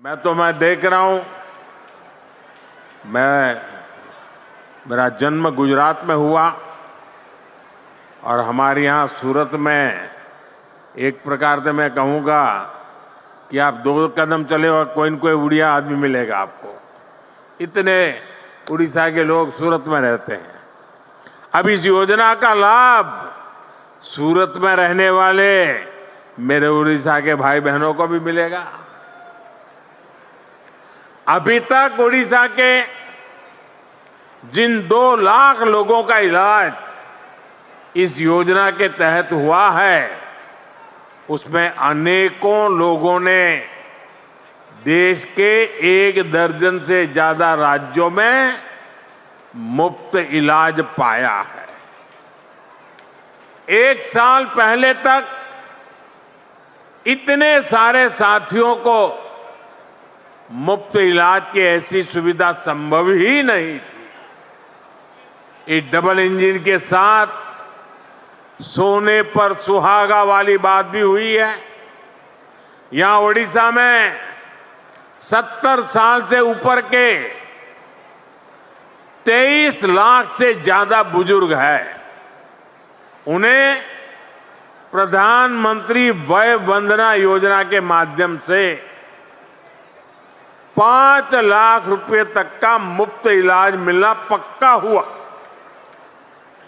मैं देख रहा हूं, मेरा जन्म गुजरात में हुआ और हमारे यहाँ सूरत में एक प्रकार से मैं कहूँगा कि आप 2 कदम चले और कोई न कोई उड़िया आदमी मिलेगा आपको। इतने उड़ीसा के लोग सूरत में रहते हैं। अब इस योजना का लाभ सूरत में रहने वाले मेरे उड़ीसा के भाई बहनों को भी मिलेगा। अभी तक उड़ीसा के जिन 2 लाख लोगों का इलाज इस योजना के तहत हुआ है, उसमें अनेकों लोगों ने देश के 1 दर्जन से ज्यादा राज्यों में मुफ्त इलाज पाया है। 1 साल पहले तक इतने सारे साथियों को मुफ्त इलाज की ऐसी सुविधा संभव ही नहीं थी। इस डबल इंजन के साथ सोने पर सुहागा वाली बात भी हुई है। यहां ओडिशा में 70 साल से ऊपर के 23 लाख से ज्यादा बुजुर्ग हैं। उन्हें प्रधानमंत्री वय वंदना योजना के माध्यम से 5 लाख रुपए तक का मुफ्त इलाज मिलना पक्का हुआ।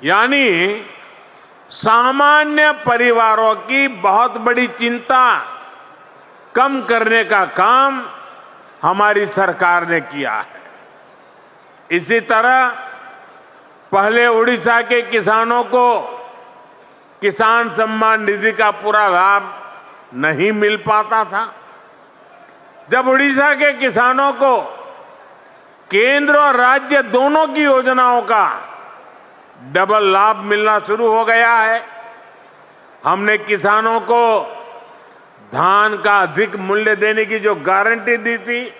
यानी सामान्य परिवारों की बहुत बड़ी चिंता कम करने का काम हमारी सरकार ने किया है। इसी तरह पहले उड़ीसा के किसानों को किसान सम्मान निधि का पूरा लाभ नहीं मिल पाता था। जब उड़ीसा के किसानों को केंद्र और राज्य दोनों की योजनाओं का डबल लाभ मिलना शुरू हो गया है, हमने किसानों को धान का अधिक मूल्य देने की जो गारंटी दी थी,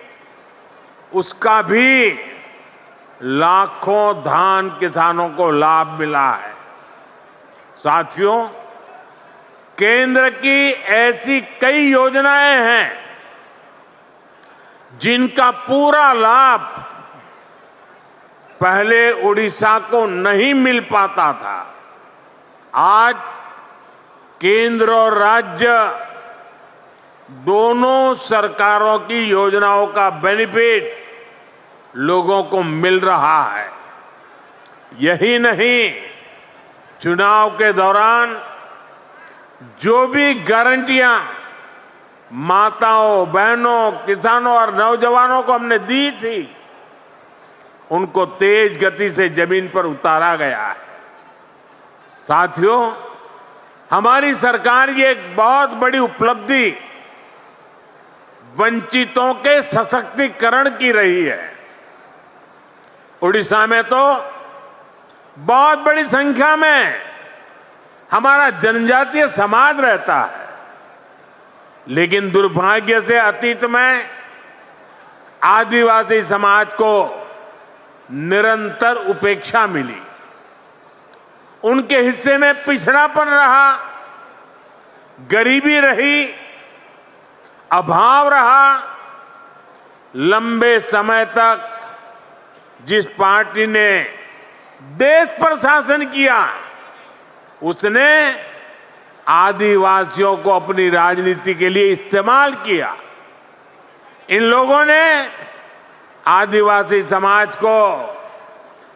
उसका भी लाखों धान किसानों को लाभ मिला है। साथियों, केंद्र की ऐसी कई योजनाएं हैं जिनका पूरा लाभ पहले उड़ीसा को नहीं मिल पाता था। आज केंद्र और राज्य दोनों सरकारों की योजनाओं का बेनिफिट लोगों को मिल रहा है। यही नहीं, चुनाव के दौरान जो भी गारंटियां माताओं, बहनों, किसानों और नौजवानों को हमने दी थी, उनको तेज गति से जमीन पर उतारा गया है। साथियों, हमारी सरकार की एक बहुत बड़ी उपलब्धि वंचितों के सशक्तिकरण की रही है। उड़ीसा में तो बहुत बड़ी संख्या में हमारा जनजातीय समाज रहता है, लेकिन दुर्भाग्य से अतीत में आदिवासी समाज को निरंतर उपेक्षा मिली। उनके हिस्से में पिछड़ापन रहा, गरीबी रही, अभाव रहा। लंबे समय तक जिस पार्टी ने देश पर शासन किया, उसने आदिवासियों को अपनी राजनीति के लिए इस्तेमाल किया। इन लोगों ने आदिवासी समाज को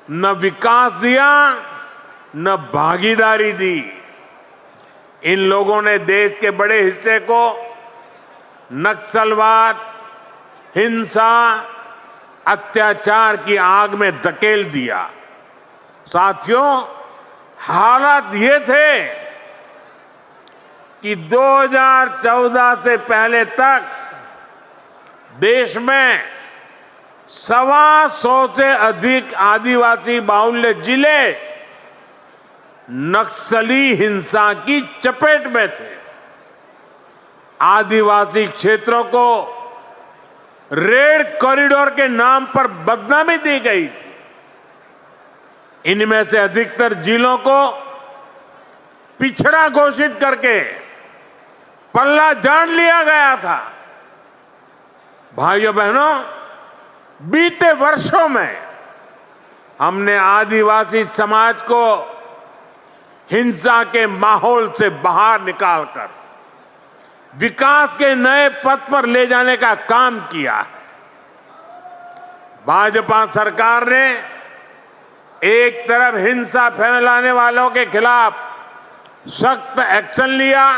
न विकास दिया, न भागीदारी दी। इन लोगों ने देश के बड़े हिस्से को नक्सलवाद, हिंसा, अत्याचार की आग में धकेल दिया। साथियों, हालात ये थे कि 2014 से पहले तक देश में 125 से अधिक आदिवासी बाहुल्य जिले नक्सली हिंसा की चपेट में थे। आदिवासी क्षेत्रों को रेड कॉरिडोर के नाम पर बदनामी दी गई थी। इनमें से अधिकतर जिलों को पिछड़ा घोषित करके पल्ला झाड़ लिया गया था। भाइयों बहनों, बीते वर्षों में हमने आदिवासी समाज को हिंसा के माहौल से बाहर निकालकर विकास के नए पथ पर ले जाने का काम किया है। भाजपा सरकार ने एक तरफ हिंसा फैलाने वालों के खिलाफ सख्त एक्शन लिया,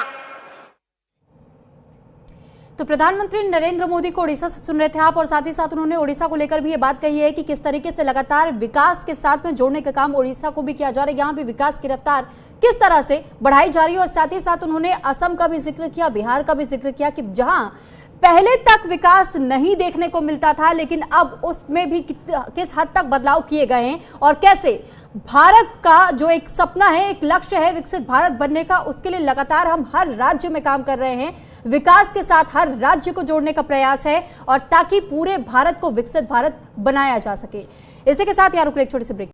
तो प्रधानमंत्री नरेंद्र मोदी को उड़ीसा से सुन रहे थे आप, और साथ ही साथ उन्होंने उड़ीसा को लेकर भी ये बात कही है कि किस तरीके से लगातार विकास के साथ में जोड़ने का काम उड़ीसा को भी किया जा रहा है, यहाँ भी विकास की रफ्तार किस तरह से बढ़ाई जा रही है। और साथ ही साथ उन्होंने असम का भी जिक्र किया, बिहार का भी जिक्र किया कि जहां पहले तक विकास नहीं देखने को मिलता था, लेकिन अब उसमें भी किस हद तक बदलाव किए गए हैं और कैसे भारत का जो एक सपना है, एक लक्ष्य है विकसित भारत बनने का, उसके लिए लगातार हम हर राज्य में काम कर रहे हैं। विकास के साथ हर राज्य को जोड़ने का प्रयास है और ताकि पूरे भारत को विकसित भारत बनाया जा सके। इसी के साथ यार रुक एक छोटी सी ब्रेक।